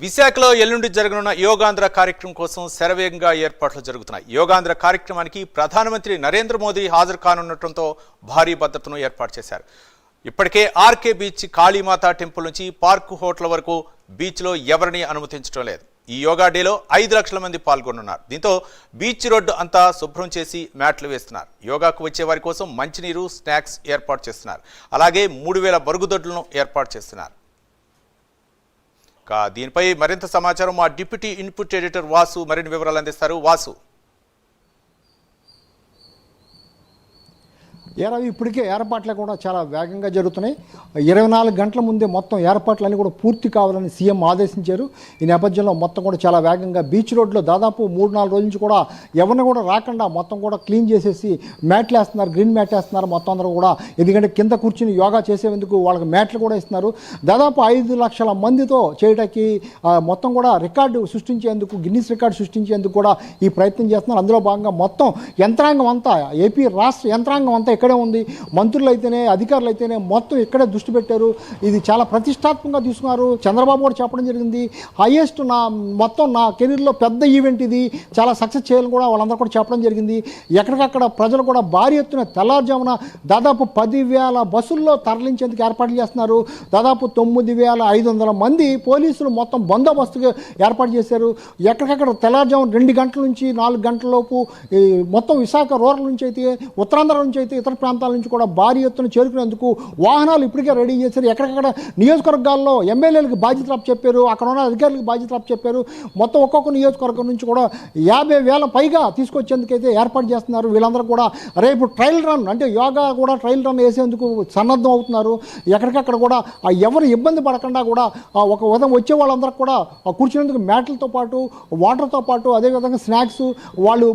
విశాఖలో ఎల్లుండి జరగనున్న యోగాంధ్ర కార్యక్రమం కోసం శరవేగంగా ఏర్పాట్లు జరుగుతున్నాయి. యోగాంధ్ర కార్యక్రమానికి ప్రధానమంత్రి నరేంద్ర మోదీ హాజరు కానుండటంతో భారీ భద్రతను ఏర్పాటు చేశారు. ఇప్పటికే ఆర్కే బీచ్, కాళీమాత టెంపుల్ నుంచి పార్క్ హోటల్ వరకు బీచ్లో ఎవరిని అనుమతించడం లేదు. ఈ యోగా డేలో 5 లక్షల మంది పాల్గొనున్నారు. దీంతో బీచ్ రోడ్డు అంతా శుభ్రం చేసి మ్యాట్లు వేస్తున్నారు. యోగాకు వచ్చే వారి కోసం మంచినీరు, స్నాక్స్ ఏర్పాటు చేస్తున్నారు. అలాగే 3000 మరుగుదొడ్లను ఏర్పాటు చేస్తున్నారు. దీనిపై మరింత సమాచారం మా డిప్యూటీ ఇన్పుట్ ఎడిటర్ వాసు మరిన్ని వివరాలు అందిస్తారు. వాసు, ఇప్పటికే ఏర్పాట్లు కూడా చాలా వేగంగా జరుగుతున్నాయి. 24 గంటల ముందే మొత్తం ఏర్పాట్లన్నీ కూడా పూర్తి కావాలని సీఎం ఆదేశించారు. ఈ నేపథ్యంలో మొత్తం కూడా చాలా వేగంగా బీచ్ రోడ్లో దాదాపు 3-4 రోజుల నుంచి కూడా ఎవరిని కూడా రాకుండా మొత్తం కూడా క్లీన్ చేసేసి మ్యాట్లు వేస్తున్నారు, గ్రీన్ మ్యాట్ వేస్తున్నారు మొత్తం అందరూ కూడా. ఎందుకంటే కింద కూర్చుని యోగా చేసేందుకు వాళ్ళకి మ్యాట్లు కూడా ఇస్తున్నారు. దాదాపు 5 లక్షల మందితో చేయడానికి మొత్తం కూడా రికార్డు సృష్టించేందుకు, గిన్నిస్ రికార్డు సృష్టించేందుకు కూడా ఈ ప్రయత్నం చేస్తున్నారు. అందులో భాగంగా మొత్తం యంత్రాంగం అంతా, ఏపీ రాష్ట్ర యంత్రాంగం అంతా ఇక్కడే ఉంది. మంత్రులు అయితేనే, అధికారులు అయితేనే మొత్తం ఇక్కడే దృష్టి పెట్టారు. ఇది చాలా ప్రతిష్టాత్మకంగా తీసుకున్నారు. చంద్రబాబు కూడా చెప్పడం జరిగింది, హైయెస్ట్ నా కెరీర్లో పెద్ద ఈవెంట్ ఇది, చాలా సక్సెస్ చేయాలని కూడా వాళ్ళందరూ కూడా చెప్పడం జరిగింది. ఎక్కడికక్కడ ప్రజలు కూడా భారీ ఎత్తున తెల్లారుజామున దాదాపు 10,000 బస్సుల్లో తరలించేందుకు ఏర్పాట్లు చేస్తున్నారు. దాదాపు 9,500 మంది పోలీసులు మొత్తం బందోబస్తుగా ఏర్పాటు చేశారు. ఎక్కడికక్కడ తెల్లారుజామున 2 గంటల నుంచి 4 గంటల లోపు మొత్తం విశాఖ రూరల్ నుంచి అయితే, ఉత్తరాంధ్ర నుంచి అయితే, ఇతర ప్రాంతాల నుంచి కూడా భారీ ఎత్తున చేరుకునేందుకు వాహనాలు ఇప్పటికే రెడీ చేశారు. ఎక్కడికక్కడ నియోజకవర్గాల్లో ఎమ్మెల్యేలకు బాధ్యతలు చెప్పారు, అక్కడ ఉన్న అధికారులకు బాధ్యతలు చెప్పారు. మొత్తం ఒక్కొక్క నియోజకవర్గం నుంచి కూడా 50,000 పైగా తీసుకొచ్చేందుకైతే ఏర్పాటు చేస్తున్నారు. వీళ్ళందరూ కూడా రేపు ట్రయల్ రన్, అంటే యోగా కూడా ట్రయల్ రన్ వేసేందుకు సన్నద్ధం అవుతున్నారు. ఎక్కడికక్కడ కూడా ఎవరు ఇబ్బంది పడకుండా కూడా ఒక ఉదయం వచ్చే వాళ్ళందరూ కూడా కూర్చునేందుకు మ్యాట్లతో పాటు, వాటర్తో పాటు, అదేవిధంగా స్నాక్స్, వాళ్ళు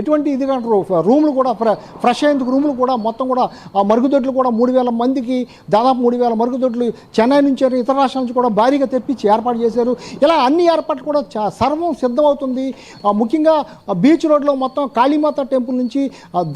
ఎటువంటి ఇది అంటారు రూమ్లు కూడా ఫ్రెష్ అయ్యేందుకు రూములు కూడా మొత్తం కూడా మరుగుదొడ్లు కూడా 3,000 మందికి దాదాపు 3,000 మరుగుదొడ్లు చెన్నై నుంచి, ఇతర రాష్ట్రాల నుంచి కూడా భారీగా తెప్పించి ఏర్పాటు చేశారు. ఇలా అన్ని ఏర్పాట్లు కూడా సర్వం సిద్ధమవుతుంది. ముఖ్యంగా బీచ్ రోడ్లో మొత్తం కాళీమాత టెంపుల్ నుంచి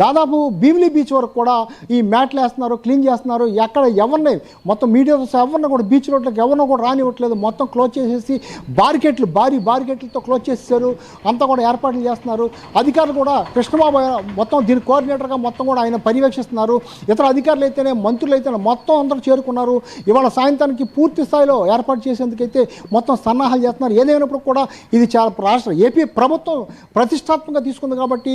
దాదాపు భీమిలీ బీచ్ వరకు కూడా ఈ మ్యాట్లు వేస్తున్నారు, క్లీన్ చేస్తున్నారు. ఎక్కడ ఎవరిని మొత్తం మీడియాతో ఎవరిని కూడా బీచ్ రోడ్లోకి ఎవరిని కూడా రానివ్వట్లేదు. మొత్తం క్లోజ్ చేసేసి భారీ బారికేట్లతో క్లోజ్ చేసేసారు. అంతా కూడా ఏర్పాట్లు చేస్తున్నారు. అధికారులు కూడా కృష్ణబాబు మొత్తం దీని కోఆర్డినేటర్గా మొత్తం కూడా ఆయన పర్యవేక్షిస్తున్నారు. ఇతర అధికారులు అయితేనే, మంత్రులు అయితేనే మొత్తం అందరూ చేరుకున్నారు. ఇవాళ సాయంత్రానికి పూర్తి స్థాయిలో ఏర్పాటు చేసేందుకైతే మొత్తం సన్నాహాలు చేస్తున్నారు. ఏదైనప్పుడు కూడా ఇది చాలా ఏపీ ప్రభుత్వం ప్రతిష్టాత్మకంగా తీసుకుంది కాబట్టి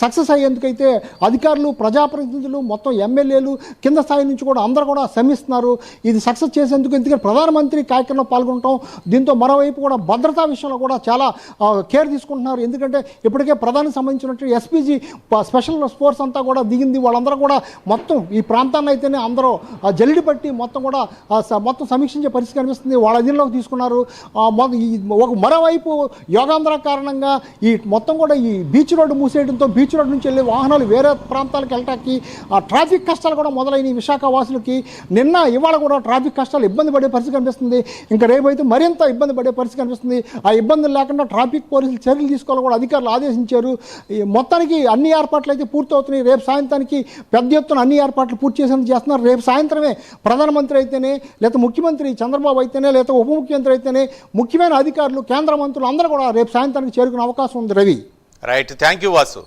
సక్సెస్ అయ్యేందుకైతే అధికారులు, ప్రజాప్రతినిధులు, మొత్తం ఎమ్మెల్యేలు, కింద స్థాయి నుంచి కూడా అందరూ కూడా శ్రమిస్తున్నారు ఇది సక్సెస్ చేసేందుకు. ఎందుకంటే ప్రధానమంత్రి కార్యక్రమంలో పాల్గొనడం, దీంతో మరోవైపు కూడా భద్రతా విషయంలో కూడా చాలా కేర్ తీసుకుంటున్నారు. ఎందుకంటే ఇప్పటికే ప్రధానికి సంబంధించినట్టు ఎస్పీజీ స్పెషల్ ఫోర్స్ అంతా కూడా దిగింది. వాళ్ళందరూ కూడా మొత్తం ఈ ప్రాంతాన్ని అయితేనే అందరూ జల్లిడి పట్టి మొత్తం కూడా మొత్తం సమీక్షించే పరిస్థితి కనిపిస్తుంది. వాళ్ళ అధీనంలోకి తీసుకున్నారు. మరోవైపు యోగాంధ్ర కారణంగా ఈ మొత్తం కూడా ఈ బీచ్ రోడ్డు మూసేయడంతో బీచ్ రోడ్డు నుంచి వెళ్ళే వాహనాలు వేరే ప్రాంతాలకు వెళ్ళటానికి ట్రాఫిక్ కష్టాలు కూడా మొదలైన విశాఖ వాసులకి ఇవాళ కూడా ట్రాఫిక్ కష్టాలు ఇబ్బంది పడే పరిస్థితి కనిపిస్తుంది. ఇంకా రేపైతే మరింత ఇబ్బంది పడే పరిస్థితి కనిపిస్తుంది. ఆ ఇబ్బందులు లేకుండా ట్రాఫిక్ పోలీసులు చర్యలు తీసుకోవాలని కూడా అధికారులు ఆదేశించారు. మొత్తానికి అన్ని ఏర్పాట్లు అయితే పూర్తవుతున్నాయి. రేపు సాయంత్రానికి పెద్ద ఎత్తున అన్ని ఏర్పాట్లు పూర్తి చేసేందుకు చేస్తున్నారు. రేపు సాయంత్రమే ప్రధానమంత్రి అయితేనే, లేదా ముఖ్యమంత్రి చంద్రబాబు అయితేనే, లేదా ఉప ముఖ్యమంత్రి అయితేనే, ముఖ్యమైన అధికారులు, కేంద్ర మంత్రులు అందరూ కూడా రేపు సాయంత్రానికి చేరుకునే అవకాశం ఉంది. Ravi, right, thank you Vasu.